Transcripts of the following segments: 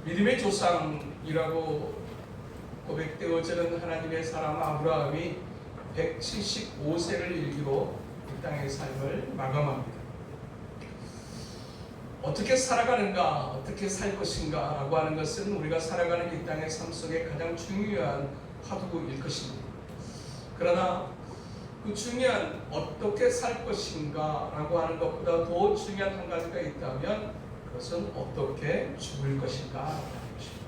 믿음의 조상이라고 고백되어지는 하나님의 사람 아브라함이 175세를 일기로 이 땅의 삶을 마감합니다. 어떻게 살아가는가, 어떻게 살 것인가 라고 하는 것은 우리가 살아가는 이 땅의 삶 속에 가장 중요한 화두일 것입니다. 그러나 그 중요한 어떻게 살 것인가 라고 하는 것보다 더 중요한 한 가지가 있다면 그것은 어떻게 죽을 것인가 라고 하는 것입니다.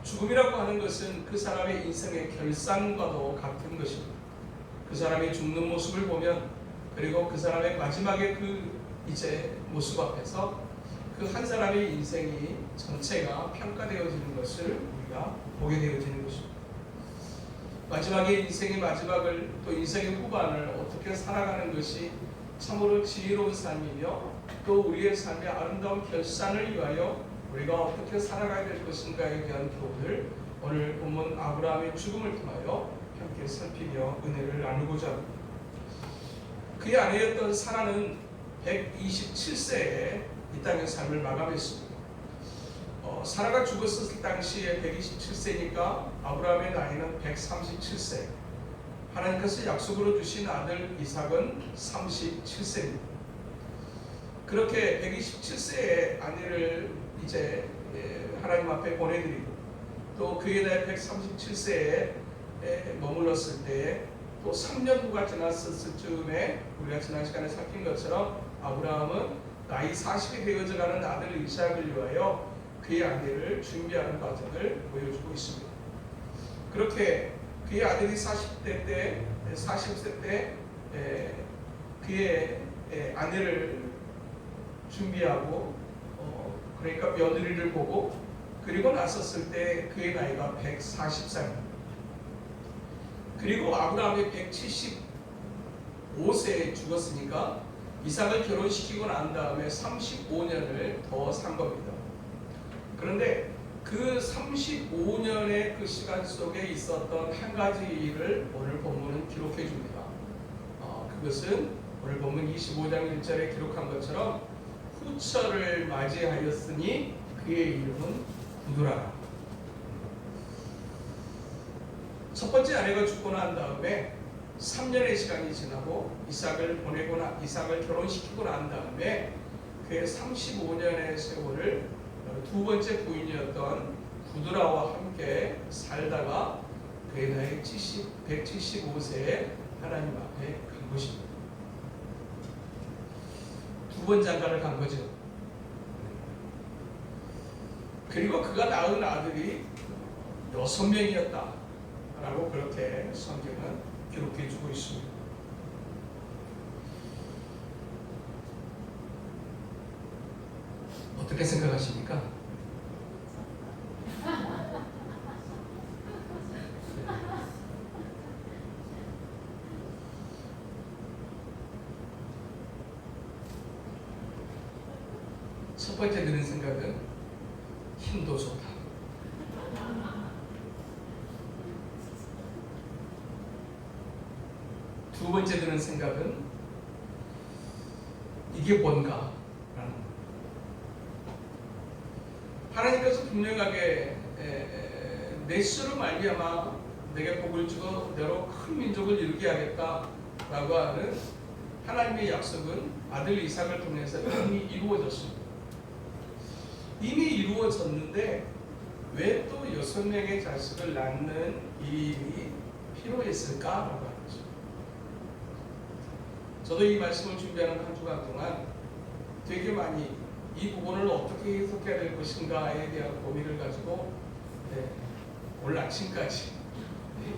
죽음이라고 하는 것은 그 사람의 인생의 결산과도 같은 것입니다. 그 사람이 죽는 모습을 보면, 그리고 그 사람의 마지막에 그 이제 모습 앞에서 그 한 사람의 인생이 전체가 평가되어지는 것을 우리가 보게 되어지는 것입니다. 마지막에 인생의 마지막을, 또 인생의 후반을 어떻게 살아가는 것이 참으로 지혜로운 삶이며, 또 우리의 삶의 아름다운 결산을 위하여 우리가 어떻게 살아가야 될 것인가에 대한 교훈을 오늘 본문 아브라함의 죽음을 통하여 함께 살피며 은혜를 나누고자 합니다. 그의 아내였던 사라는 127세에 이 땅의 삶을 마감했습니다. 사라가 죽었을 당시에 127세니까 아브라함의 나이는 137세. 하나님께서 약속으로 주신 아들 이삭은 37세입니다. 그렇게 127세의 아내를 이제 하나님 앞에 보내드리고, 또 그에 대해 137세에 머물렀을 때에 또 3년 후가 지났을 즈음에 우리가 지난 시간에 살핀 것처럼 아브라함은 나이 40이 되어져가는 아들 이삭을 위하여 그의 아내를 준비하는 과정을 보여주고 있습니다. 그렇게 그의 아들이 40세 때 그의 아내를 준비하고 그러니까 며느리를 보고, 그리고 나섰을 때 그의 나이가 140살입니다. 그리고 아브라함이 175세에 죽었으니까 이삭을 결혼시키고 난 다음에 35년을 더 산 겁니다. 그런데 그 35년의 그 시간 속에 있었던 한 가지 일을 오늘 본문은 기록해 줍니다. 그것은 오늘 본문 25장 1절에 기록한 것처럼 후처를 맞이하였으니 그의 이름은 구두라라. 첫 번째 아내가 죽고 난 다음에 3년의 시간이 지나고 이삭을 결혼시키고 난 다음에 그의 35년의 세월을 두 번째 부인이었던 구두라와 함께 살다가 그의 나이 175세에 하나님 앞에 간 것입니다. 두 번 장가를 간 거죠. 그리고 그가 낳은 아들이 6명이었다 라고 그렇게 성경은 기록해 주고 있습니다. 어떻게 생각하십니까? 첫 번째 드는 생각은 힘도 좋다. 두 번째 드는 생각은 이게 뭔가? 라는 겁니다. 하나님께서 분명하게 내 수로 말미암아 내게 복을 주고 너로 큰 민족을 이루게 하겠다 라고 하는 하나님의 약속은 아들 이삭을 통해서 이미 이루어졌습니다. 이미 이루어졌는데 왜 또 6명의 자식을 낳는 일이 필요했을까? 라고 하는 거죠. 저도 이 말씀을 준비하는 한 주간 동안 되게 많이 이 부분을 어떻게 해석해야 될 것인가에 대한 고민을 가지고 오늘 아침까지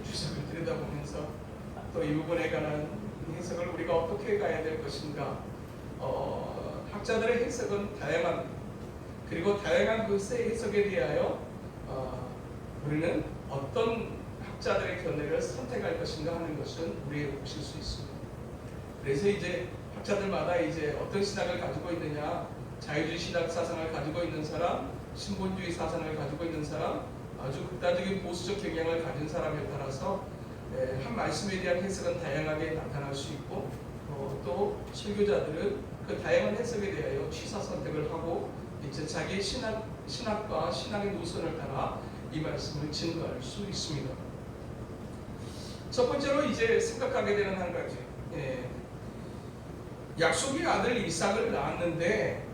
주석을 들여다보면서 또 이 부분에 관한 해석을 우리가 어떻게 가야 될 것인가. 학자들의 해석은 다양합니다. 그리고 다양한 그 해석에 대하여 우리는 어떤 학자들의 견해를 선택할 것인가 하는 것은 우리의 몫일 수 있습니다. 그래서 이제 학자들마다 이제 어떤 신학을 가지고 있느냐, 자유주의 신학 사상을 가지고 있는 사람, 신본주의 사상을 가지고 있는 사람, 아주 극단적인 보수적 경향을 가진 사람에 따라서 한 말씀에 대한 해석은 다양하게 나타날 수 있고, 또 설교자들은 그 다양한 해석에 대하여 취사 선택을 하고 이제 자기의 신학 신학과 신앙의 노선을 따라 이 말씀을 증거할 수 있습니다. 첫 번째로 이제 생각하게 되는 한 가지, 약속의 아들 이삭을 낳았는데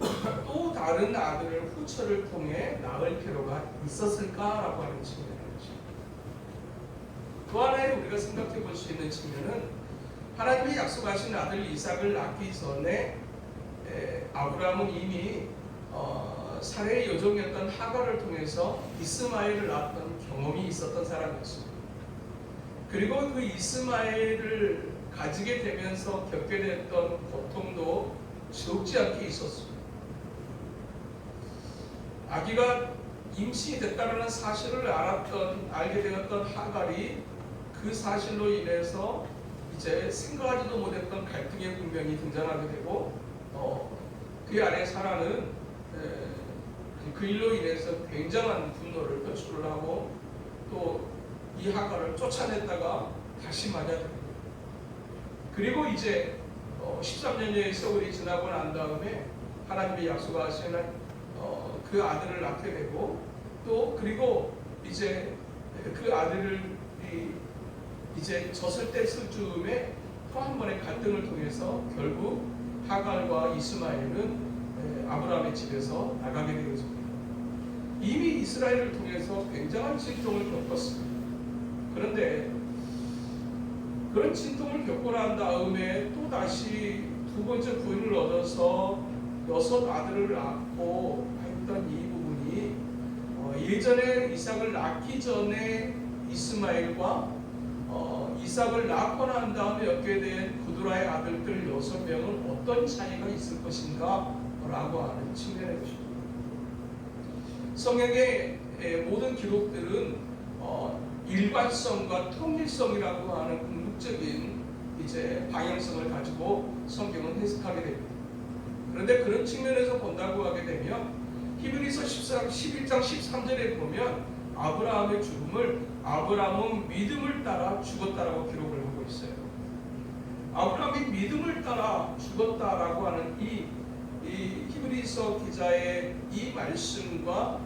또 다른 아들을 후처를 통해 낳을 필요가 있었을까라고 하는 측면이죠. 또 하나의 우리가 생각해 볼 수 있는 측면은 하나님이 약속하신 아들 이삭을 낳기 전에 아브라함은 이미 사례의 여종이었던 하갈을 통해서 이스마엘을 낳았던 경험이 있었던 사람이었습니다. 그리고 그 이스마엘을 가지게 되면서 겪게 됐던 고통도 적지 않게 있었습니다. 아기가 임신이 됐다는 사실을 알게 되었던 하갈이 그 사실로 인해서 이제 생각하지도 못했던 갈등의 국면이 등장하게 되고 그 안에 사라는 그 일로 인해서 굉장한 분노를 표출을 하고 또 이 하갈을 쫓아냈다가 다시 맞아들입니다. 그리고 이제 13년의 세월이 지나고 난 다음에 하나님의 약속하시는 그 아들을 낳게 되고 또 그리고 이제 그 아들을 이제 졌을 때쯤에 또 한 번의 갈등을 통해서 결국 하갈과 이스마엘은 아브라함의 집에서 나가게 되었습니다. 이미 이스라엘을 통해서 굉장한 진통을 겪었습니다. 그런데 그런 진통을 겪고 난 다음에 또 다시 두 번째 부인을 얻어서 6 아들을 낳고 했던 이 부분이 예전에 이삭을 낳기 전에 이스마엘과 이삭을 낳고 난 다음에 얻게 된 구두라의 아들들 6명은 어떤 차이가 있을 것인가 라고 하는 측면의 것입니다. 성경의 모든 기록들은 일관성과 통일성이라고 하는 궁극적인 이제 방향성을 가지고 성경은 해석하게 됩니다. 그런데 그런 측면에서 본다고 하게 되면 히브리서 11장 13절에 보면 아브라함의 죽음을 아브라함은 믿음을 따라 죽었다라고 기록을 하고 있어요. 아브라함이 믿음을 따라 죽었다라고 하는 이 히브리서 기자의 이 말씀과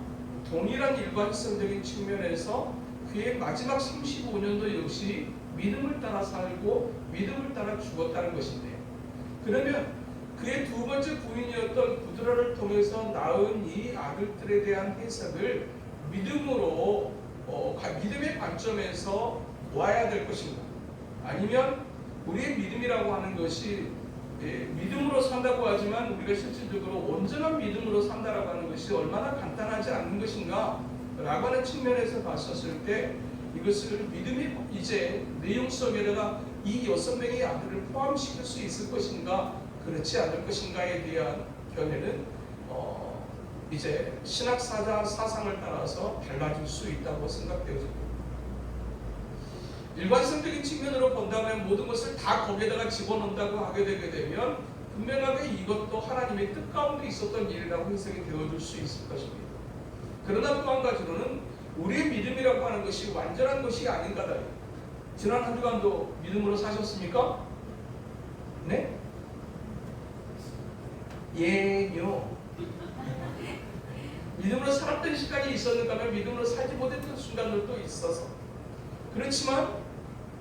동일한 일관성적인 측면에서 그의 마지막 35년도 역시 믿음을 따라 살고 믿음을 따라 죽었다는 것인데, 그러면 그의 두 번째 부인이었던 구드라를 통해서 낳은 이 아들들에 대한 해석을 믿음으로 믿음의 관점에서 보아야 될 것인가? 아니면 우리의 믿음이라고 하는 것이 믿음으로 산다고 하지만 우리가 실질적으로 온전한 믿음으로 산다라고 하는 것이 얼마나 간단하지 않은 것인가 라고 하는 측면에서 봤었을 때 이것을 믿음의 이제 내용 속에다가 이 6명의 아들을 포함시킬 수 있을 것인가 그렇지 않을 것인가에 대한 견해는 이제 신학사자 사상을 따라서 달라질 수 있다고 생각되어집니다. 일관성적인 측면으로 본다면 모든 것을 다 거기에다가 집어넣는다고 하게 되게 되면 분명하게 이것도 하나님의 뜻 가운데 있었던 일이라고 해석이 되어줄 수 있을 것입니다. 그러나 또 한 가지로는 우리의 믿음이라고 하는 것이 완전한 것이 아닌가다. 지난 한 주간도 믿음으로 사셨습니까? 네? 예요. 믿음으로 살았던 시간이 있었는가 하면 믿음으로 살지 못했던 순간들도 있어서 그렇지만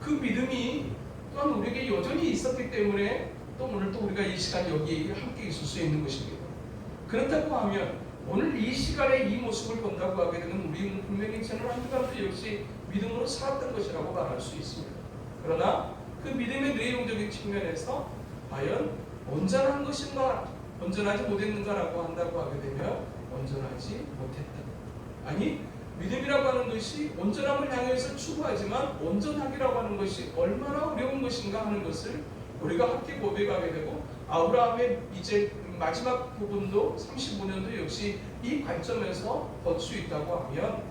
그 믿음이 또한 우리에게 여전히 있었기 때문에 또 오늘 또 우리가 이 시간 여기 함께 있을 수 있는 것입니다. 그렇다고 하면 오늘 이 시간에 이 모습을 본다고 하게 되면 우리는 분명히 저는 한 주간도 역시 믿음으로 살았던 것이라고 말할 수 있습니다. 그러나 그 믿음의 내용적인 측면에서 과연 온전한 것인가 온전하지 못했는가라고 한다고 하게 되면 온전하지 못했다. 아니 믿음이라고 하는 것이 온전함을 향해서 추구하지만 온전하기라고 하는 것이 얼마나 어려운 것인가 하는 것을 우리가 함께 고백하게 되고 아브라함의 이제 마지막 부분도 35년도 역시 이 관점에서 볼 수 있다고 하면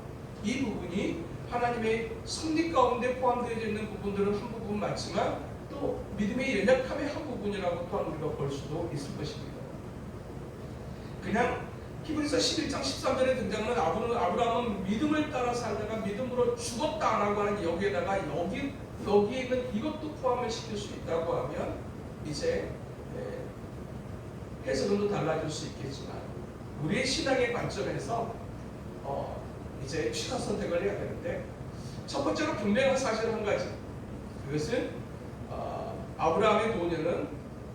이 부분이 하나님의 섭리 가운데 포함되어 있는 부분들은 한 부분 맞지만 또 믿음의 연약함의 한 부분이라고 또한 우리가 볼 수도 있을 것입니다. 그냥 히브리서 11장 13절에 등장하는 아브라함은 믿음을 따라 살다가 믿음으로 죽었다라고 하는 여기에다가 여기에 있는 이것도 포함을 시킬 수 있다고 하면 이제 해석은 또 달라질 수 있겠지만 우리의 신앙의 관점에서 이제 취사 선택을 해야 되는데, 첫 번째로 분명한 사실 한 가지, 그것은 아브라함의 노년은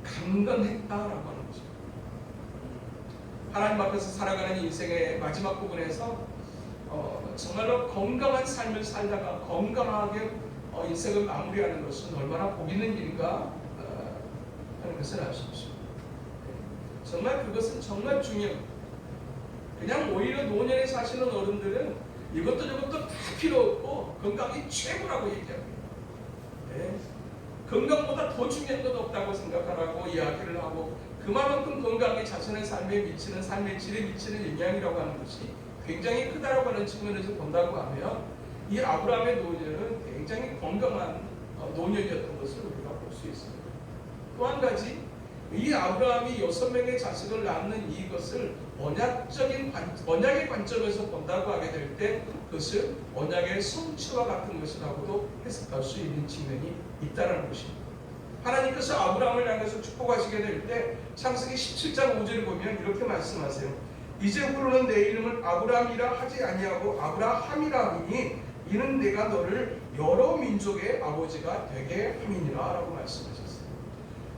강건했다라고 하는 거죠. 하나님 앞에서 살아가는 인생의 마지막 부분에서 정말로 건강한 삶을 살다가 건강하게 인생을 마무리하는 것은 얼마나 복 있는 일인가 하는 것을 알 수 있습니다. 정말 그것은 정말 중요합니다. 그냥 오히려 노년에 사시는 어른들은 이것도 저것도 다 필요 없고 건강이 최고라고 얘기합니다. 네. 건강보다 더 중요한 것 없다고 생각하라고 이야기를 하고, 그만큼 건강이 자신의 삶에 미치는, 삶의 질에 미치는 영향이라고 하는 것이 굉장히 크다라고 하는 측면에서 본다고 하면, 이 아브라함의 노년은 굉장히 건강한 노년이었던 것을 우리가 볼 수 있습니다. 또 한 가지, 이 아브라함이 6명의 자식을 낳는 이것을 언약의 관점에서 본다고 하게 될 때 그것을 언약의 성취와 같은 것이라고도 해석할 수 있는 측면이 있다는 것입니다. 하나님께서 아브라함을 향해서 축복하시게 될 때 창세기 17장 5절을 보면 이렇게 말씀하세요. 이제부로는 내 이름을 아브라함이라 하지 아니하고 아브라함이라 하니 이는 내가 너를 여러 민족의 아버지가 되게 함이니라 라고 말씀하셨어요.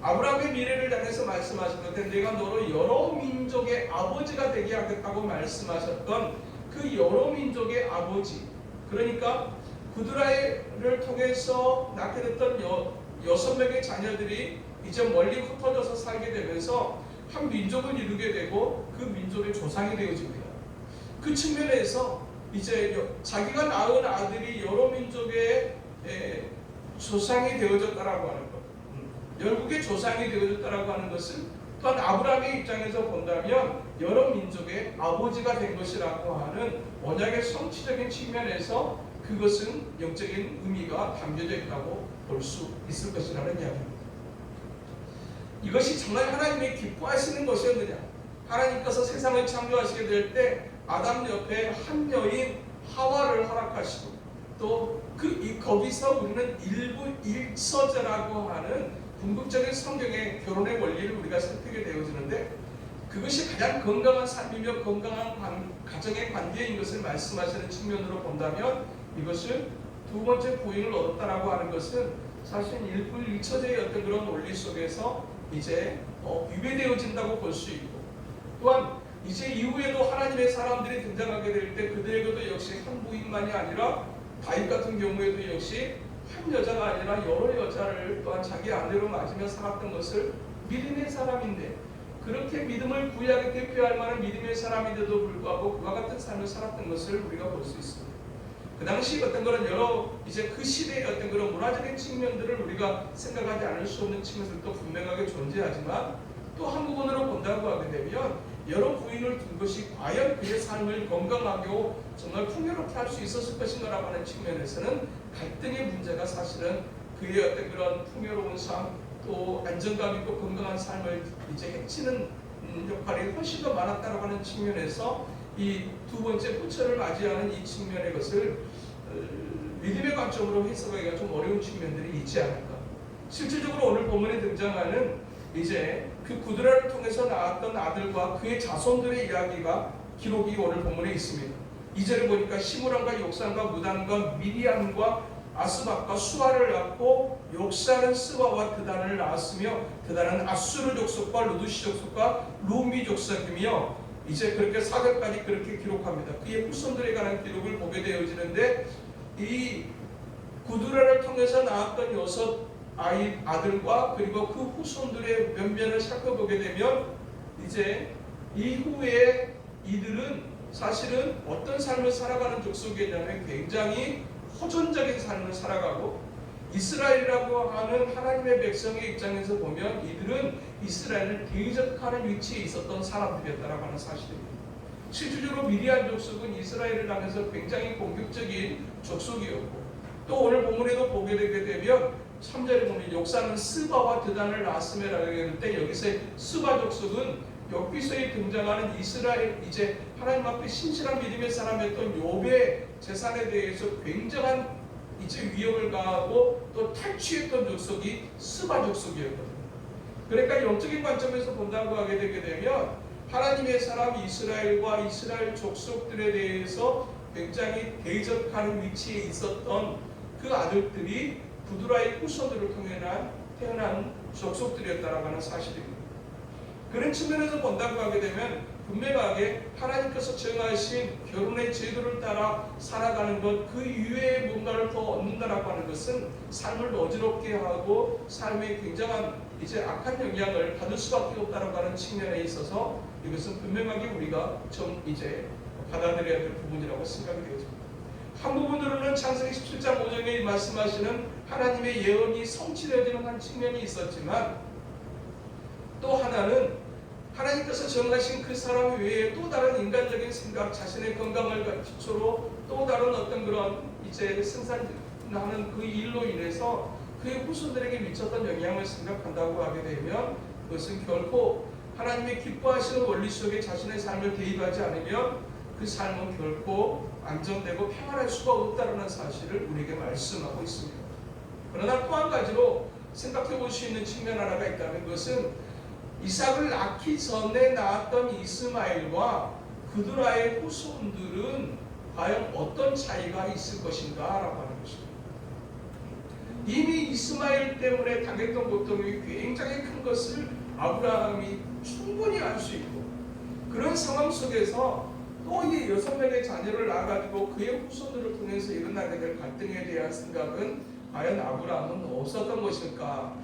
아브라함의 미래를 향해서 말씀하셨는데, 내가 너로 여러 민족의 아버지가 되게 하겠다고 말씀하셨던 그 여러 민족의 아버지, 그러니까 구드라를 통해서 낳게 됐던 6명의 자녀들이 이제 멀리 흩어져서 살게 되면서 한 민족을 이루게 되고 그 민족의 조상이 되어집니다. 그 측면에서 이제 자기가 낳은 아들이 여러 민족의 조상이 되어졌다라고 하는 것, 열국의 조상이 되어졌다라고 하는 것은 또한 아브라함의 입장에서 본다면 여러 민족의 아버지가 된 것이라고 하는 언약의 성취적인 측면에서 그것은 영적인 의미가 담겨져 있다고 볼 수 있을 것이라는 이야기입니다. 이것이 정말 하나님이 기뻐하시는 것이었느냐? 하나님께서 세상을 창조하시게 될 때 아담 옆에 한 여인 하와를 허락하시고, 또 거기서 우리는 일부일서자라고 하는 궁극적인 성경의 결혼의 원리를 우리가 살피게 되어지는데, 그것이 가장 건강한 삶이며 건강한 가정의 관계인 것을 말씀하시는 측면으로 본다면, 이것을 두 번째 부인을 얻었다라고 하는 것은 사실 일부일처제의 어떤 그런 원리 속에서 이제 위배되어진다고 볼 수 있고, 또한 이제 이후에도 하나님의 사람들이 등장하게 될 때 그들에게도 역시 한 부인만이 아니라 다윗 같은 경우에도 역시 한 여자가 아니라 여러 여자를 또한 자기 아내로 맞으며 살았던 것을 믿음의 사람인데, 그렇게 믿음을 구약에 대표할 만한 믿음의 사람인데도 불구하고 그와 같은 삶을 살았던 것을 우리가 볼 수 있습니다. 그 당시 어떤 그런 여러 이제 그 시대의 어떤 그런 문화적인 측면들을 우리가 생각하지 않을 수 없는 측면들도 분명하게 존재하지만, 또 한 부분으로 본다고 하게 되면 여러 부인을 둔 것이 과연 그의 삶을 건강하고 정말 풍요롭게 할 수 있었을 것인가라고 하는 측면에서는 갈등의 문제가 사실은 그의 어떤 그런 풍요로운 삶, 또 안정감 있고 건강한 삶을 이제 해치는 역할이 훨씬 더 많았다고 하는 측면에서 이 두 번째 부처를 맞이하는 이 측면의 것을 믿음의 관점으로 해석하기가 좀 어려운 측면들이 있지 않을까. 실질적으로 오늘 본문에 등장하는 이제 그 구드라를 통해서 낳았던 아들과 그의 자손들의 이야기가 기록이 오늘 본문에 있습니다. 2절에 보니까 시므란과 욕산과 무단과 미디안과 아스박과 수아를 낳고 욕산은 스바와 드단을 낳았으며 드단은 아수르 족속과 루두시 족속과 루미 족속이며, 이제 그렇게 4절까지 그렇게 기록합니다. 그의 후손들에 관한 기록을 보게 되어지는데, 이 구드라를 통해서 낳았던 6 아들과 그리고 그 후손들의 면면을 살펴보게 되면, 이제 이후에 이들은 사실은 어떤 삶을 살아가는 족속이냐면 굉장히 호전적인 삶을 살아가고, 이스라엘이라고 하는 하나님의 백성의 입장에서 보면 이들은 이스라엘을 대적하는 위치에 있었던 사람들이었다라고 하는 사실입니다. 실질적으로 미디안 족속은 이스라엘을 향해서 굉장히 공격적인 족속이었고, 또 오늘 본문에도 보게 되게 되면 3절에 보면 욕산은 스바와 드단을 낳았음이라고 할 때 여기서 스바 족속은 여기서에 등장하는 이스라엘, 이제 하나님 앞에 신실한 믿음의 사람이었던 욥의 재산에 대해서 굉장한 이제 위협을 가하고 또 탈취했던 족속이 스바 족속이었거든요. 그러니까 영적인 관점에서 본다고 하게 되게 되면 하나님의 사람 이스라엘과 이스라엘 족속들에 대해서 굉장히 대적하는 위치에 있었던 그 아들들이 구두라의 후손들을 통해 태어난 족속들이었다라고 하는 사실입니다. 그런 측면에서 본다고 하게 되면 분명하게 하나님께서 정하신 결혼의 제도를 따라 살아가는 것, 그 이외에 뭔가를 더 얻는다라고 하는 것은 삶을 어지럽게 하고 삶에 굉장한 이제 악한 영향을 받을 수밖에 없다라고 하는 측면에 있어서 이것은 분명하게 우리가 좀 이제 받아들여야 될 부분이라고 생각이 되어집니다. 한 부분으로는 창세기 17장 5절에 말씀하시는 하나님의 예언이 성취되어지는 한 측면이 있었지만, 또 하나는 하나님께서 정하신 그 사람 외에 또 다른 인간적인 생각, 자신의 건강을 기초로 또 다른 어떤 그런 이제 생산하는 그 일로 인해서 그의 후손들에게 미쳤던 영향을 생각한다고 하게 되면, 그것은 결코 하나님의 기뻐하시는 원리 속에 자신의 삶을 대입하지 않으면 그 삶은 결코 안정되고 평안할 수가 없다는 사실을 우리에게 말씀하고 있습니다. 그러나 또 한 가지로 생각해 볼 수 있는 측면 하나가 있다는 것은, 이삭을 낳기 전에 낳았던 이스마엘과 그두라의 후손들은 과연 어떤 차이가 있을 것인가 라고 하는 것입니다. 이미 이스마엘 때문에 당했던 고통이 굉장히 큰 것을 아브라함이 충분히 알 수 있고, 그런 상황 속에서 또 이 6명의 자녀를 낳아가지고 그의 후손들을 통해서 일어나게 될 갈등에 대한 생각은 과연 아브라함은 없었던 것일까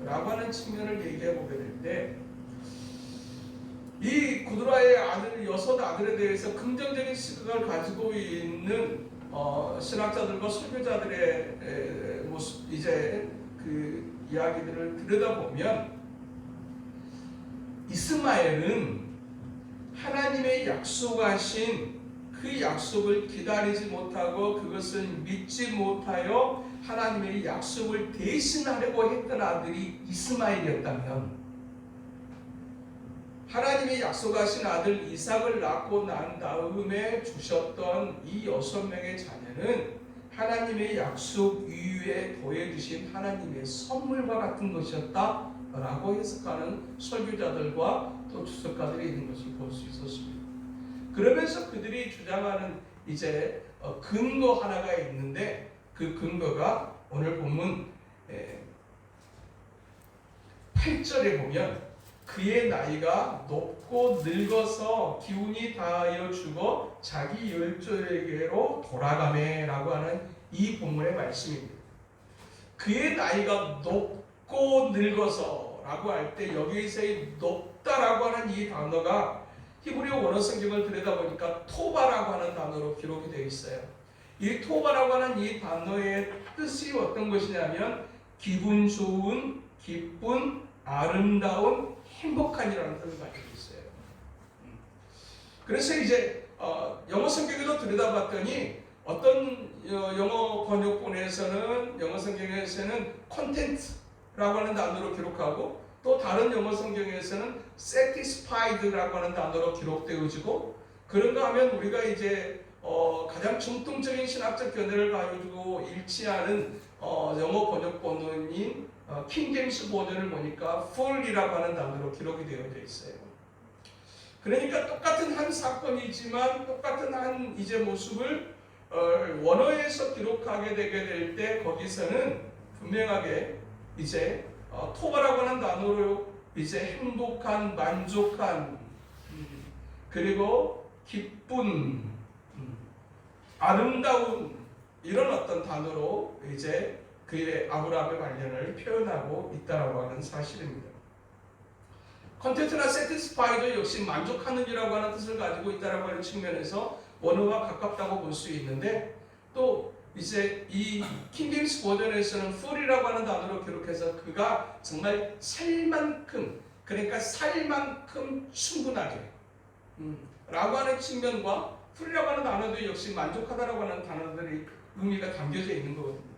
라고 하는 측면을 얘기해 보게 될 때, 이 구두라의 아들 6아들에 대해서 긍정적인 시각을 가지고 있는 신학자들과 설교자들의 모습, 이제 그 이야기들을 들여다보면, 이스마엘은 하나님의 약속하신 그 약속을 기다리지 못하고 그것을 믿지 못하여 하나님의 약속을 대신하려고 했던 아들이 이스마엘이었다면, 하나님의 약속하신 아들 이삭을 낳고 난 다음에 주셨던 이 6명의 자녀는 하나님의 약속 이후에 더해주신 하나님의 선물과 같은 것이었다 라고 해석하는 설교자들과 또 주석가들이 있는 것을 볼 수 있었습니다. 그러면서 그들이 주장하는 이제 근거 하나가 있는데, 그 근거가 오늘 본문 8절에 보면, 그의 나이가 높고 늙어서 기운이 다하여 죽어 자기 열조에게로 돌아가매 라고 하는 이 본문의 말씀입니다. 그의 나이가 높고 늙어서 라고 할 때, 여기서의 높다라고 하는 이 단어가 히브리어 원어 성경을 들여다보니까 토바라고 하는 단어로 기록이 되어 있어요. 이 토바라고 하는 이 단어의 뜻이 어떤 것이냐면, 기분 좋은, 기쁜, 아름다운, 행복한이라는 뜻을 가지고 있어요. 그래서 이제 영어 성경에도 들여다봤더니, 어떤 영어 번역본에서는, 영어 성경에서는 content라고 하는 단어로 기록하고, 또 다른 영어 성경에서는 satisfied라고 하는 단어로 기록되어지고, 그런가 하면 우리가 이제 가장 중동적인 신학적 견해를 가지고 일치하는 영어 번역본인 킹제임스 버전을 보니까 full이라고 하는 단어로 기록이 되어져 있어요. 그러니까 똑같은 한 사건이지만 똑같은 한 이제 모습을 원어에서 기록하게 되게 될 때, 거기서는 분명하게 이제 토바라고 하는 단어로 이제 행복한, 만족한, 그리고 기쁜, 아름다운, 이런 어떤 단어로 이제 그의 아브라함의 관련을 표현하고 있다라고 하는 사실입니다. 컨텐츠나 satisfied 역시 만족하는 이라고 하는 뜻을 가지고 있다라고 하는 측면에서 원어와 가깝다고 볼 수 있는데, 또 이제 이 킹제임스 버전에서는 full이라고 하는 단어로 기록해서 그가 정말 살 만큼, 그러니까 살 만큼 충분하게 라고 하는 측면과, full이라고 하는 단어도 역시 만족하다라고 하는 단어들이 의미가 담겨져 있는 거거든요.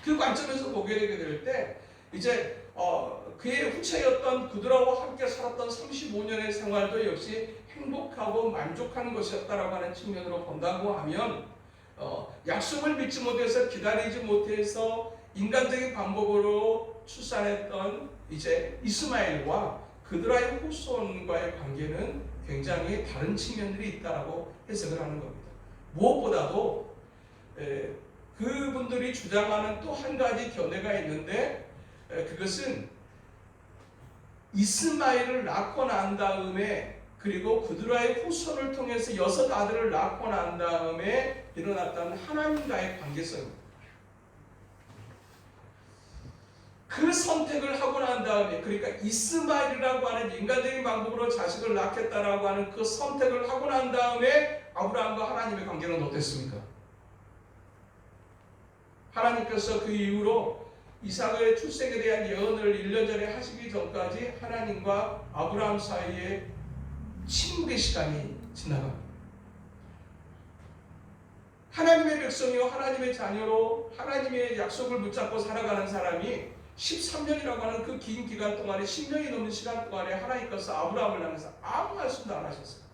그 관점에서 보게 되게 될 때, 이제 그의 후체였던 그들하고 함께 살았던 35년의 생활도 역시 행복하고 만족한 것이었다라고 하는 측면으로 본다고 하면, 약속을 믿지 못해서, 기다리지 못해서 인간적인 방법으로 출산했던 이제 이스마엘과 그들의 후손과의 관계는 굉장히 다른 측면들이 있다라고 해석을 하는 겁니다. 무엇보다도 그분들이 주장하는 또 한 가지 견해가 있는데 그것은 이스마엘을 낳고 난 다음에 그리고 그드라의 후손을 통해서 6 아들을 낳고 난 다음에 일어났던 하나님과의 관계성입니다. 그 선택을 하고 난 다음에 그러니까 이스마엘이라고 하는 인간적인 방법으로 자식을 낳겠다라고 하는 그 선택을 하고 난 다음에 아브라함과 하나님의 관계는 어땠습니까? 하나님께서 그 이후로 이삭의 출생에 대한 예언을 1년 전에 하시기 전까지 하나님과 아브라함 사이에 침묵의 시간이 지나갑니다. 하나님의 백성이요 하나님의 자녀로 하나님의 약속을 붙잡고 살아가는 사람이 13년이라고 하는 그 긴 기간 동안에 10년이 넘는 시간 동안에 하나님께서 아브라함을 향해서 아무 말씀도 안 하셨어요.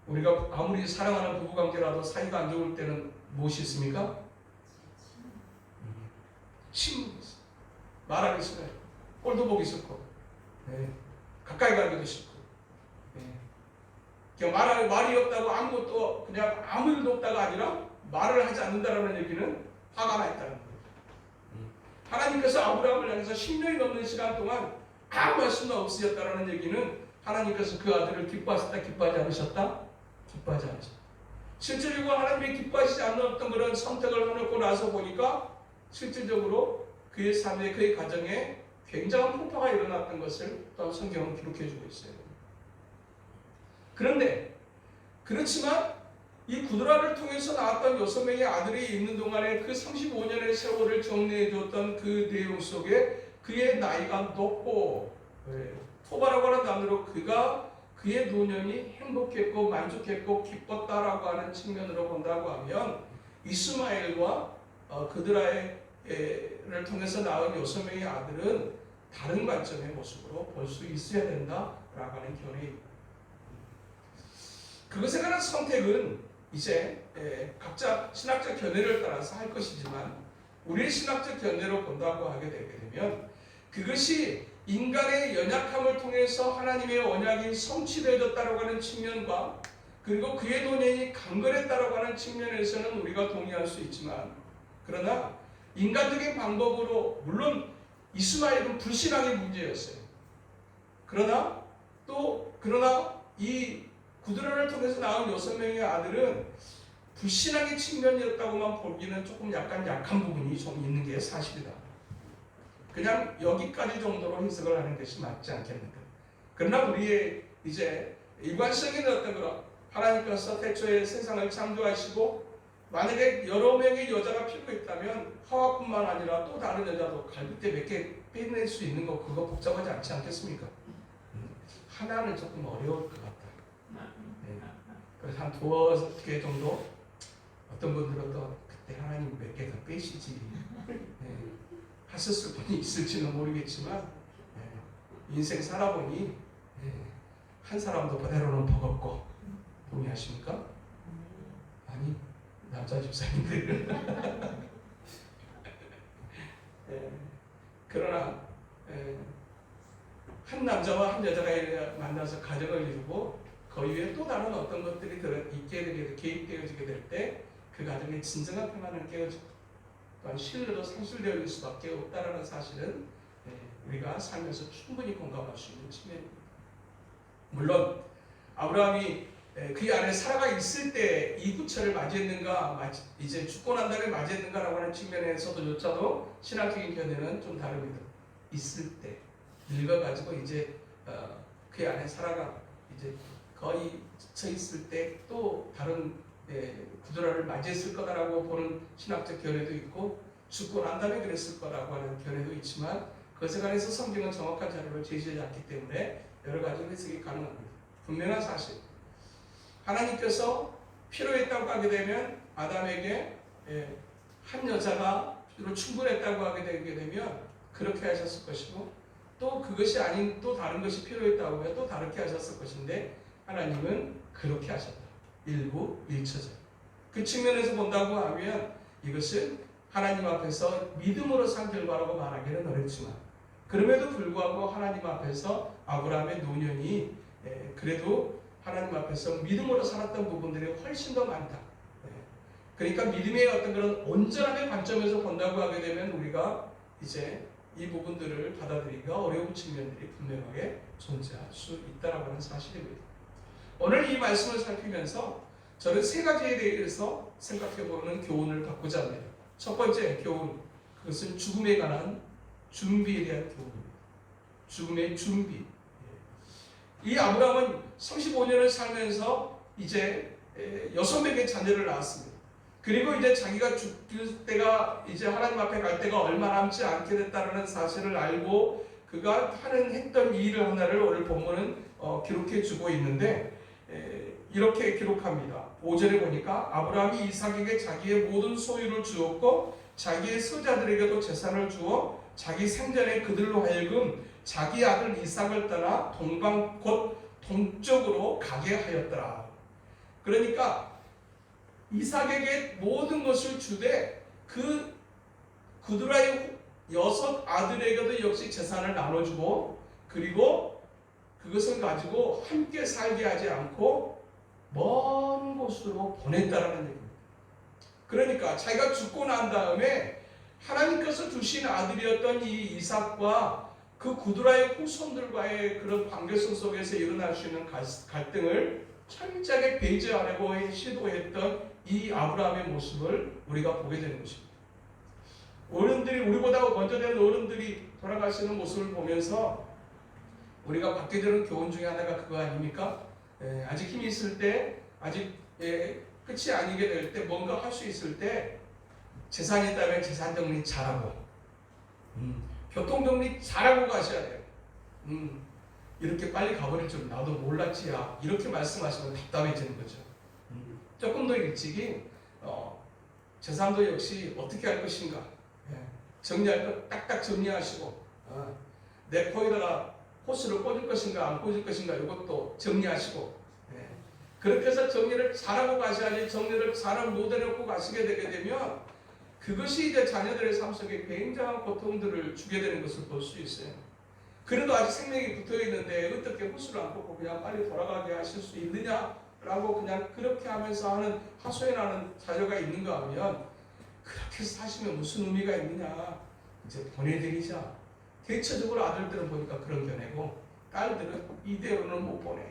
우리가 아무리 사랑하는 부부관계라도 사이가 안 좋을 때는 무엇이 있습니까? 침묵이 있어요. 말하기 싫어요. 꼴도 보기 싫고 가까이 가기도 싫고 말이 없다고 아무것도 그냥 아무 일도 없다가 아니라 말을 하지 않는다는 얘기는 화가 나 있다는 거예요. 하나님께서 아브라함을 향해서 10년이 넘는 시간 동안 아무 말씀도 없으셨다는 얘기는 하나님께서 그 아들을 기뻐하셨다 기뻐하지 않으셨다? 기뻐하지 않으셨다. 실제적으로 하나님이 기뻐하시지 않았던 그런 선택을 해놓고 나서 보니까 실질적으로 그의 삶에 그의 가정에 굉장한 풍파가 일어났던 것을 또한 성경은 기록해주고 있어요. 그런데 그렇지만 이 구드라를 통해서 나왔던 6명의 아들이 있는 동안에 그 35년의 세월을 정리해 줬던 그 내용 속에 그의 나이가 높고 토바라고 하는 단어로 그의 노년이 행복했고 만족했고 기뻤다라고 하는 측면으로 본다고 하면 이스마엘과 그드라를 통해서 낳은 6명의 아들은 다른 관점의 모습으로 볼 수 있어야 된다라고 하는 견해입니다. 그것에 관한 선택은 이제 각자 신학적 견해를 따라서 할 것이지만 우리의 신학적 견해로 본다고 하게 되게 되면 그것이 인간의 연약함을 통해서 하나님의 언약이 성취되어졌다고 하는 측면과 그리고 그의 노년이 강건했다고 하는 측면에서는 우리가 동의할 수 있지만 그러나 인간적인 방법으로 물론 이스마엘은 불신앙의 문제였어요. 그러나 이 구드라를 통해서 낳은 6명의 아들은 불신앙의 측면이었다고만 보기는 조금 약간 약한 부분이 좀 있는 게 사실이다. 그냥 여기까지 정도로 해석을 하는 것이 맞지 않겠는가. 그러나 우리의 이제 일관성인 어떤 그런 하나님께서 태초에 세상을 창조하시고 만약에 여러 명의 여자가 필요했다면 하와뿐만 아니라 또 다른 여자도 갈비뼈 몇 개 빼낼 수 있는 거 그거 복잡하지 않지 않겠습니까? 하나는 조금 어려울 것 같다. 그래서 한 2개 정도 어떤 분들은 또 그때 하나님 몇 개 더 빼시지 하셨을 분이 있을지는 모르겠지만 인생 살아보니 한 사람도 그대로는 버겁고 동의하십니까? 아니 남자 집사님들 그러나 한 남자와 한 여자가 만나서 가정을 이루고 그 이후에 또 다른 어떤 것들이 개입되어지게 될 때 그 가정의 진정한 평안을 깨어지고 또한 신뢰도 상실되어 있을 수밖에 없다는 사실은 우리가 살면서 충분히 공감할 수 있는 측면입니다. 물론 아브라함이 그 안에 사라가 있을 때 이 후처를 맞이했는가 이제 죽고 난 다음에 맞이했는가라고 하는 측면에서도조차도 신학적인 견해는 좀 다릅니다. 있을 때 늙어가지고 이제 그 안에 사라가 이제 거의 지쳐 있을 때 또 다른 구드라를 맞이했을 거다라고 보는 신학적 견해도 있고 죽고 난 다음에 그랬을 거라고 하는 견해도 있지만 그것에 관해서 성경은 정확한 자료를 제시하지 않기 때문에 여러 가지 해석이 가능합니다. 분명한 사실 하나님께서 필요했다고 하게 되면 아담에게 한 여자가 충분했다고 하게 되게 되면 그렇게 하셨을 것이고 또 그것이 아닌 또 다른 것이 필요했다고 하면 또 다르게 하셨을 것인데 하나님은 그렇게 하셨다. 일부 일처적. 그 측면에서 본다고 하면 이것은 하나님 앞에서 믿음으로 산 결과라고 말하기는 어렵지만 그럼에도 불구하고 하나님 앞에서 아브라함의 노년이 그래도 하나님 앞에서 믿음으로 살았던 부분들이 훨씬 더 많다. 그러니까 믿음의 어떤 그런 온전함의 관점에서 본다고 하게 되면 우리가 이제 이 부분들을 받아들이기가 어려운 측면들이 분명하게 존재할 수 있다라고 하는 사실입니다. 오늘 이 말씀을 살피면서 저는 세 가지에 대해서 생각해보는 교훈을 갖고자 합니다. 첫 번째 교훈, 그것은 죽음에 관한 준비에 대한 교훈입니다. 죽음의 준비. 이 아브라함은 35년을 살면서 이제 6명의 자녀를 낳았습니다. 그리고 이제 자기가 죽을 때가 이제 하나님 앞에 갈 때가 얼마 남지 않게 됐다는 사실을 알고 그가 했던 이 일을 하나를 오늘 본문은 기록해 주고 있는데 이렇게 기록합니다. 5절에 보니까 아브라함이 이삭에게 자기의 모든 소유를 주었고 자기의 서자들에게도 재산을 주어 자기 생전에 그들로 하여금 자기 아들 이삭을 떠나 동방 곧 동쪽으로 가게 하였더라. 그러니까 이삭에게 모든 것을 주되 그들의 6 아들에게도 역시 재산을 나눠주고 그리고 그것을 가지고 함께 살게 하지 않고 먼 곳으로 보냈다라는 얘기입니다. 그러니까 자기가 죽고 난 다음에 하나님께서 주신 아들이었던 이 이삭과 그 구두라의 후손들과의 그런 관계성 속에서 일어날 수 있는 갈등을 철저하게 배제하려고 시도했던 이 아브라함의 모습을 우리가 보게 되는 것입니다. 어른들이 우리보다 먼저 된 어른들이 돌아가시는 모습을 보면서 우리가 받게 되는 교훈 중에 하나가 그거 아닙니까? 아직 힘이 있을 때, 아직 끝이 아니게 될 때, 뭔가 할 수 있을 때 재산이 있다면 재산 정리 잘하고 교통 정리 잘하고 가셔야 돼요. 이렇게 빨리 가버릴 줄 나도 몰랐지야. 이렇게 말씀하시면 답답해지는 거죠. 조금 더 일찍이 재산도 역시 어떻게 할 것인가 정리할 것 딱딱 정리하시고 내 코에다가 호스를 꽂을 것인가 안 꽂을 것인가 이것도 정리하시고 그렇게 해서 정리를 잘하고 가셔야지 정리를 잘 못 해놓고 가시게 되게 되면 그것이 이제 자녀들의 삶 속에 굉장한 고통들을 주게 되는 것을 볼 수 있어요. 그래도 아직 생명이 붙어 있는데 어떻게 호스를 안 꽂고 그냥 빨리 돌아가게 하실 수 있느냐라고 그냥 그렇게 하면서 하는 하소연하는 자녀가 있는가 하면 그렇게 사시면 무슨 의미가 있느냐. 이제 보내드리자. 대체적으로 아들들은 보니까 그런 견해고 딸들은 이대로는 못 보내.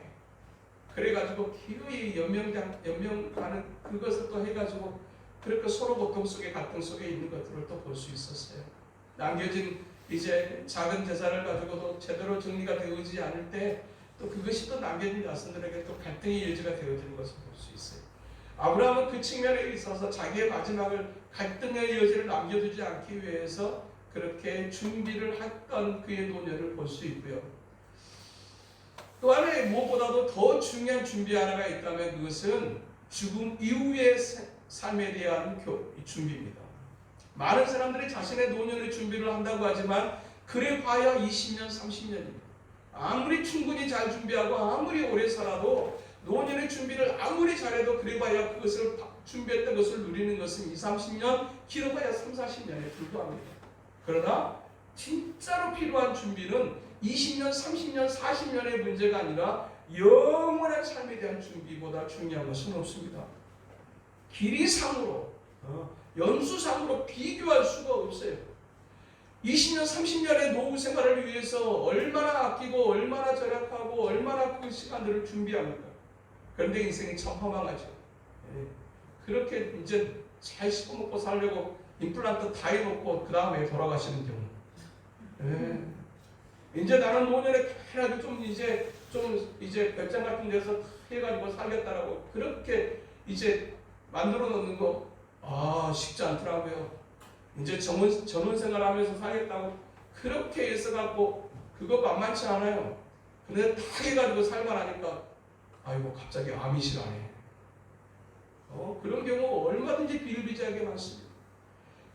그래가지고 기어이 연명하는 그것을 또 해가지고 그렇게 서로 고통 속에 갈등 속에 있는 것들을 또 볼 수 있었어요. 남겨진 이제 작은 재산을 가지고도 제대로 정리가 되어지지 않을 때 또 그것이 또 남겨진 자손들에게 또 갈등의 여지가 되어지는 것을 볼 수 있어요. 아브라함은 그 측면에 있어서 자기의 마지막을 갈등의 여지를 남겨두지 않기 위해서 그렇게 준비를 했던 그의 노년을 볼 수 있고요. 또 하나의 무엇보다도 더 중요한 준비 하나가 있다면 그것은 죽음 이후의 삶에 대한 준비입니다. 많은 사람들이 자신의 노년의 준비를 한다고 하지만 그래 봐야 20년, 30년입니다. 아무리 충분히 잘 준비하고 아무리 오래 살아도 노년의 준비를 아무리 잘해도 그래 봐야 그것을 준비했던 것을 누리는 것은 20, 30년, 길어봐야 3, 40년에 불과합니다. 그러나 진짜로 필요한 준비는 20년, 30년, 40년의 문제가 아니라 영원한 삶에 대한 준비보다 중요한 것은 없습니다. 길이상으로, 연수상으로 비교할 수가 없어요. 20년, 30년의 노후 생활을 위해서 얼마나 아끼고 얼마나 절약하고 얼마나 그 시간들을 준비합니까? 그런데 인생이 참 허망하죠. 그렇게 이제 잘 씹어먹고 살려고 임플란트 다 해놓고 그 다음에 돌아가시는 경우. 이제 나는 노년에 편하게 좀 이제 별장 같은 데서 해가지고 살겠다라고 그렇게 이제 만들어 놓는 거 쉽지 않더라고요. 이제 전원 생활하면서 살겠다고 그렇게 애써갖고 그거 만만치 않아요. 근데 다 해가지고 살만하니까 아이고 갑자기 암이 시라네. 그런 경우 얼마든지 비일비재하게 많습니다.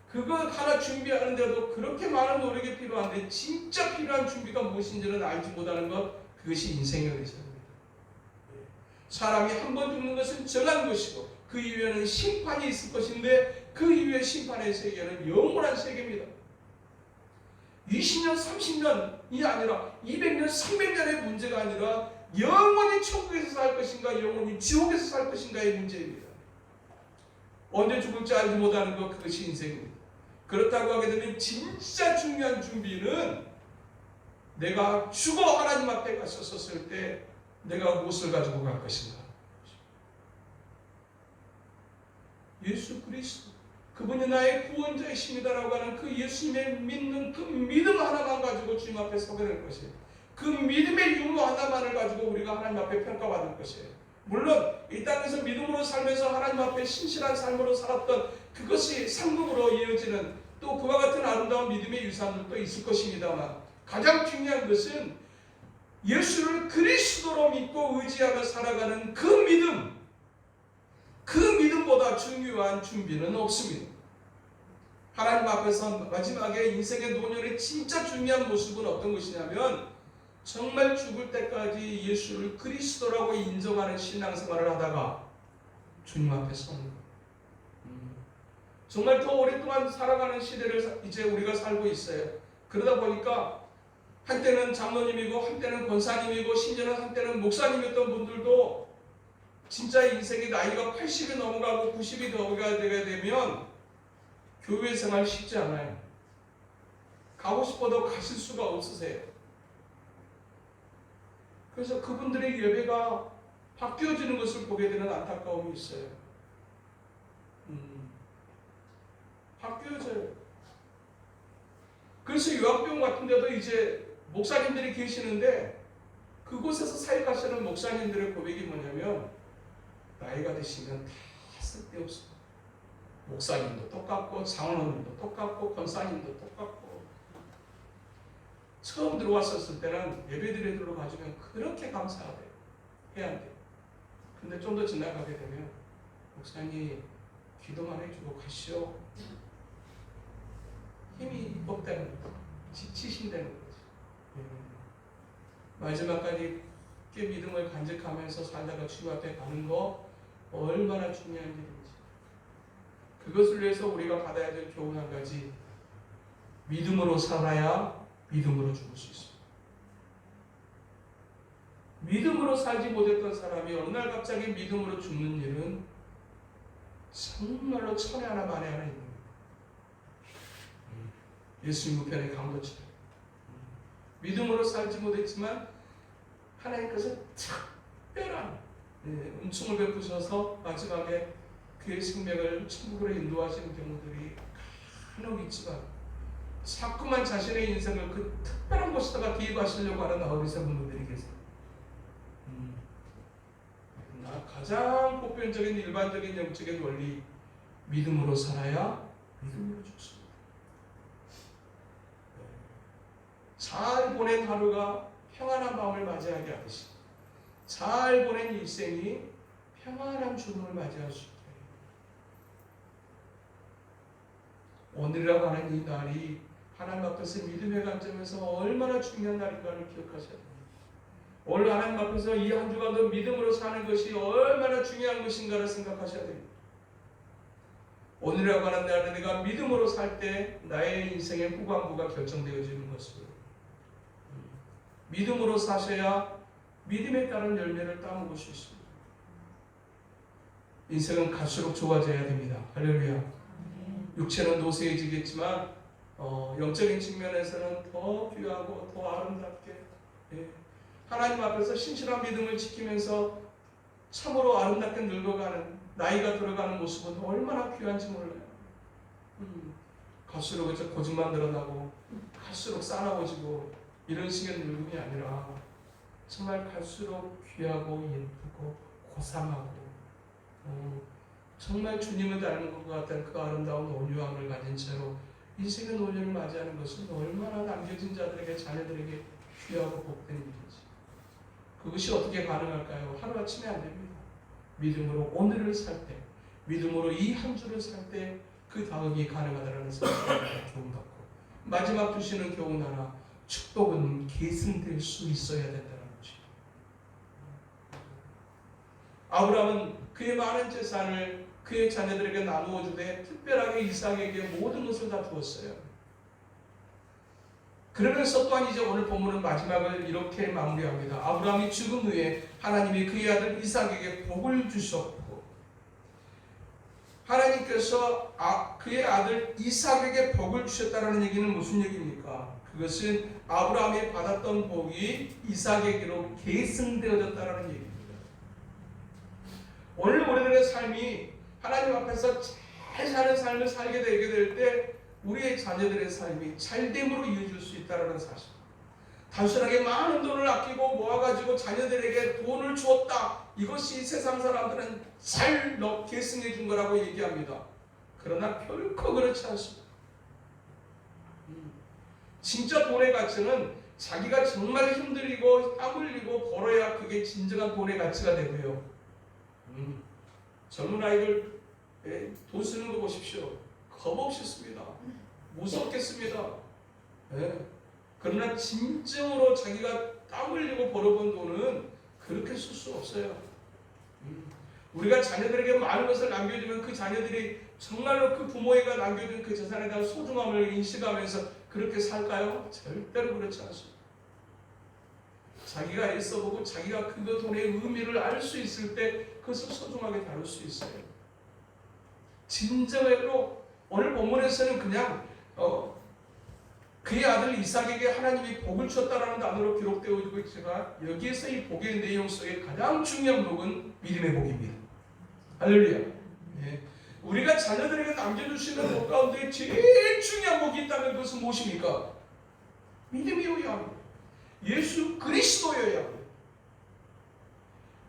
그거 하나 준비하는데도 그렇게 많은 노력이 필요한데 진짜 필요한 준비가 무엇인지는 알지 못하는 것, 그것이 인생의 의지입니다. 사람이 한 번 죽는 것은 정한 것이고 그 이후에는 심판이 있을 것인데 그 이후의 심판의 세계는 영원한 세계입니다. 20년, 30년 아니라 200년, 300년의 문제가 아니라 영원히 천국에서 살 것인가 영원히 지옥에서 살 것인가의 문제입니다. 언제 죽을지 알지 못하는 것, 그것이 인생입니다. 그렇다고 하게 되면 진짜 중요한 준비는 내가 죽어 하나님 앞에 갔었을 때 내가 무엇을 가지고 갈 것인가. 예수 그리스도, 그분이 나의 구원자이십니다라고 하는 그 예수님의 믿는 그 믿음 하나만 가지고 주님 앞에 서게 될 것이에요. 그 믿음의 유무 하나만을 가지고 우리가 하나님 앞에 평가받을 것이에요. 물론 이 땅에서 믿음으로 살면서 하나님 앞에 신실한 삶으로 살았던 그것이 상급으로 이어지는 또 그와 같은 아름다운 믿음의 유산들도 있을 것입니다만, 가장 중요한 것은 예수를 그리스도로 믿고 의지하며 살아가는 그 믿음, 그 믿음보다 중요한 준비는 없습니다. 하나님 앞에서 마지막에 인생의 노년의 진짜 중요한 모습은 어떤 것이냐면, 정말 죽을 때까지 예수를 그리스도라고 인정하는 신앙생활을 하다가 주님 앞에 서는 거예요. 정말 더 오랫동안 살아가는 시대를 이제 우리가 살고 있어요. 그러다 보니까 한때는 장로님이고 한때는 권사님이고 심지어는 한때는 목사님이었던 분들도 진짜 인생의 나이가 80이 넘어가고 90이 넘어가게 되면 교회 생활 쉽지 않아요. 가고 싶어도 가실 수가 없으세요. 그래서 그분들의 예배가 바뀌어지는 것을 보게 되는 안타까움이 있어요. 바뀌어져요. 그래서 요한병 같은 데도 이제 목사님들이 계시는데 그곳에서 사역하시는 목사님들의 고백이 뭐냐면, 나이가 드시면 다 쓸데없어. 목사님도 똑같고 장로님도 똑같고 권사님도 똑같고, 처음 들어왔었을 때는 예배드리러 들어가주면 그렇게 감사하대요. 해야 돼요. 근데 좀 더 지나가게 되면 목사님 기도만 해주고 가시오. 힘이 없다는 거죠. 지치신다는 거죠. 마지막까지 꽤 믿음을 간직하면서 살다가 주님 앞에 가는 거 얼마나 중요한 일인지. 그것을 위해서 우리가 받아야 될 교훈 한 가지, 믿음으로 살아야 믿음으로 죽을 수 있습니다. 믿음으로 살지 못했던 사람이 어느 날 갑자기 믿음으로 죽는 일은 정말로 천에 하나 만에 하나 있는 거예요. 예수님 우편의 강도처럼 믿음으로 살지 못했지만 하나님께서 특별한 은총을 베푸셔서 마지막에 그의 생명을 천국으로 인도하시는 경우들이 간혹 있지만, 자꾸만 자신의 인생을 그 특별한 곳에다가 기입하시려고 하는 어리석은 분들이 계세요. 가장 보편적인 일반적인 영적인 원리, 믿음으로 살아야 믿음으로 죽습니다. 잘 보낸 하루가 평안한 밤을 맞이하게 하듯이 잘 보낸 일생이 평안한 죽음을 맞이할 수 있게 해요. 오늘이라고 하는 이 날이 하나님 앞에서 믿음의 관점에서 얼마나 중요한 날인가를 기억하셔야 됩니다. 오늘 하나님 앞에서 이 한 주간도 믿음으로 사는 것이 얼마나 중요한 것인가를 생각하셔야 됩니다. 오늘이라고 하는 날에 내가 믿음으로 살 때 나의 인생의 후반부가 결정되어지는 것을, 믿음으로 사셔야 믿음에 따른 열매를 따먹을 수 있습니다. 인생은 갈수록 좋아져야 됩니다. 할렐루야. 육체는 노쇠해지겠지만 영적인 측면에서는 더 귀하고 더 아름답게, 하나님 앞에서 신실한 믿음을 지키면서 참으로 아름답게 늙어가는, 나이가 들어가는 모습은 얼마나 귀한지 몰라요. 갈수록 이제 고집만 늘어나고 갈수록 싸나워지고 이런 식의 늙음이 아니라 정말 갈수록 귀하고 예쁘고 고상하고 정말 주님을 닮은 것 같은 그 아름다운 온유함을 가진 채로 인생의 노년을 맞이하는 것은 얼마나 남겨진 자들에게, 자녀들에게 귀하고 복된 일인지. 그것이 어떻게 가능할까요? 하루아침에 안 됩니다. 믿음으로 오늘을 살 때, 믿음으로 이 한 주를 살 때 그 다음이 가능하다는 생각을 교훈받고, 마지막 주시는 교훈 하나, 축복은 계승될 수 있어야 된다는 것입니다. 아브라함은 그의 많은 재산을 그의 자녀들에게 나누어 주되 특별하게 이삭에게 모든 것을 다 주었어요. 그러면서 또한 이제 오늘 본문은 마지막을 이렇게 마무리합니다. 아브라함이 죽은 후에 하나님이 그의 아들 이삭에게 복을 주셨고, 하나님께서 그의 아들 이삭에게 복을 주셨다는 얘기는 무슨 얘기입니까? 그것은 아브라함이 받았던 복이 이삭에게로 계승되어졌다는 얘기입니다. 오늘 우리들의 삶이 하나님 앞에서 잘 사는 삶을 살게 되게 될 때 우리의 자녀들의 삶이 잘됨으로 이어질 수 있다는 사실. 단순하게 많은 돈을 아끼고 모아가지고 자녀들에게 돈을 주었다, 이것이 세상 사람들은 잘 계승해 준 거라고 얘기합니다. 그러나 결코 그렇지 않습니다. 진짜 돈의 가치는 자기가 정말 힘들이고 땀 흘리고 벌어야 그게 진정한 돈의 가치가 되고요. 젊은 아이들 돈 쓰는 거 보십시오. 겁없이 씁니다. 무섭게 씁니다. 그러나 진정으로 자기가 땀 흘리고 벌어본 돈은 그렇게 쓸 수 없어요. 우리가 자녀들에게 많은 것을 남겨주면 그 자녀들이 정말로 그 부모가 남겨준 그 재산에 대한 소중함을 인식하면서 그렇게 살까요? 절대로 그렇지 않습니다. 자기가 애써보고 자기가 그 돈의 의미를 알 수 있을 때 그것을 소중하게 다룰 수 있어요. 진정으로 오늘 본문에서는 그냥 그의 아들 이삭에게 하나님이 복을 주었다라는 단어로 기록되어 있지만, 여기에서 이 복의 내용 속에 가장 중요한 복은 믿음의 복입니다. 할렐루야. 우리가 자녀들에게 남겨주시는 복 가운데 제일 중요한 복이 있다면 그것은 무엇입니까? 믿음이어야 합니다. 예수 그리스도여야 합니다.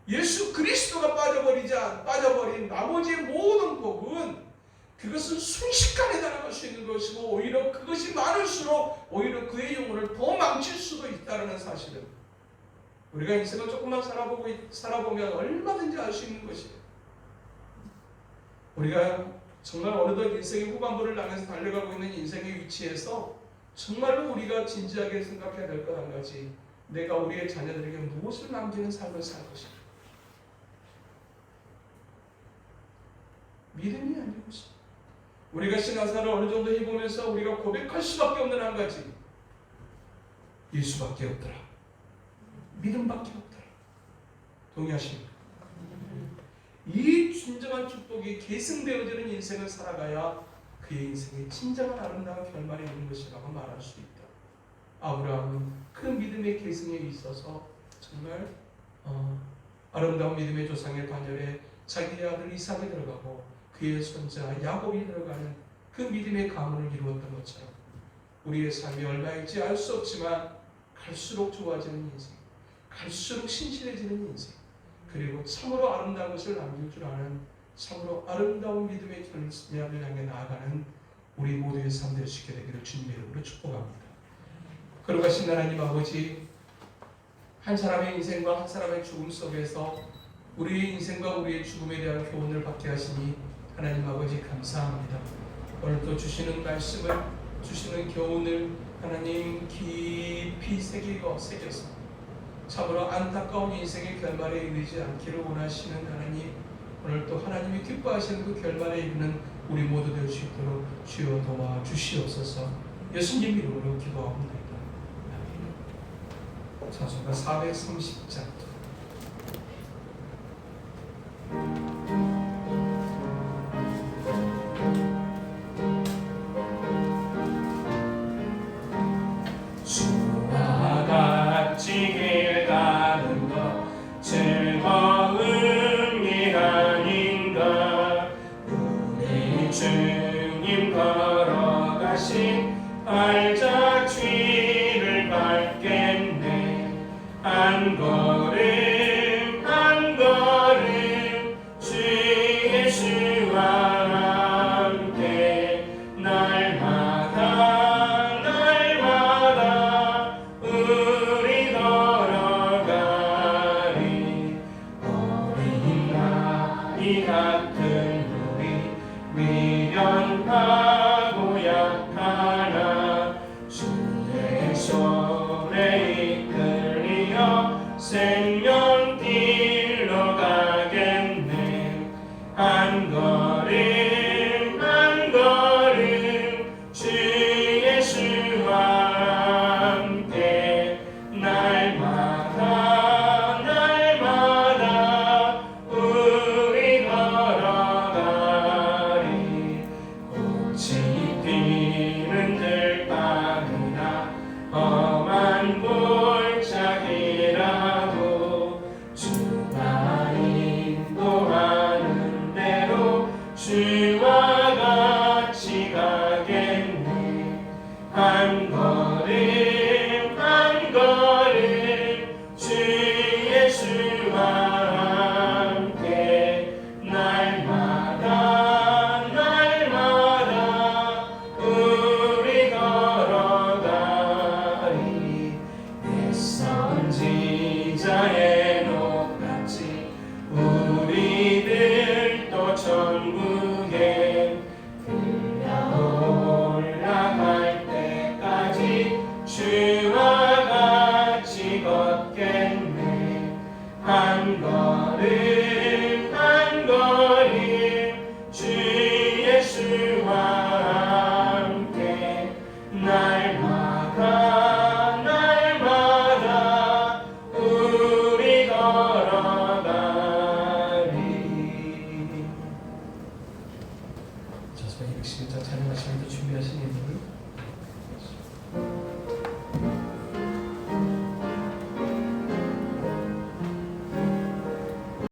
예수 그리스도가 빠져버린 나머지 모든 복은 그것은 순식간에 달아갈 수 있는 것이고, 오히려 그것이 많을수록 오히려 그의 영혼을 더 망칠 수도 있다는 사실은 우리가 인생을 조금만 살아보면 얼마든지 알 수 있는 것이에요. 우리가 정말 어느덧 인생의 후반부를 향해서 달려가고 있는 인생의 위치에서 정말로 우리가 진지하게 생각해야 될 것 한 가지, 내가 우리의 자녀들에게 무엇을 남기는 삶을 살 것인가. 믿음이 아니고 우리가 신앙생활을 어느 정도 해보면서 우리가 고백할 수밖에 없는 한 가지, 예수밖에 없더라, 믿음밖에 없더라. 동의하십니까? 이 진정한 축복이 계승되어지는 인생을 살아가야 그의 인생의 진정한 아름다운 결말이 있는 것이라고 말할 수 있다. 아브라함은 그 믿음의 계승에 있어서 정말 아름다운 믿음의 조상의 반열에 자기의 아들 이삭이 들어가고 그의 손자 야곱이 들어가는 그 믿음의 가문을 이루었던 것처럼 우리의 삶이 얼마일지 알 수 없지만 갈수록 좋아지는 인생, 갈수록 신실해지는 인생, 그리고 참으로 아름다운 것을 남길 줄 아는 참으로 아름다운 믿음의 결실을 향해 나아가는 우리 모두의 삶 될 수 있게 되기를 주님의 이름으로 축복합니다. 거룩하신 하나님 아버지, 한 사람의 인생과 한 사람의 죽음 속에서 우리의 인생과 우리의 죽음에 대한 교훈을 받게 하시니 하나님 아버지 감사합니다. 오늘 또 주시는 말씀을, 주시는 교훈을 하나님 깊이 새겨서 참으로 안타까운 인생의 결말에 이르지 않기를 원하시는 하나님, 오늘 또 하나님이 기뻐하시는 그 결말에 이르는 우리 모두 될 수 있도록 주여 도와주시옵소서. 예수님 이름으로 기도합니다. 찬송가 430장. 주와 같이 길 가는 것 즐거운 일 아닌가. 우리 주님 걸어가신 발자취를 밟겠네. 한 걸음 한 걸음 주 예수와 함께 날마다 우리 걸어가리. 어린 나이 같은 우리 미련하고 약하나 주의 손에 이끌리어 생명길로 가겠네. 한 걸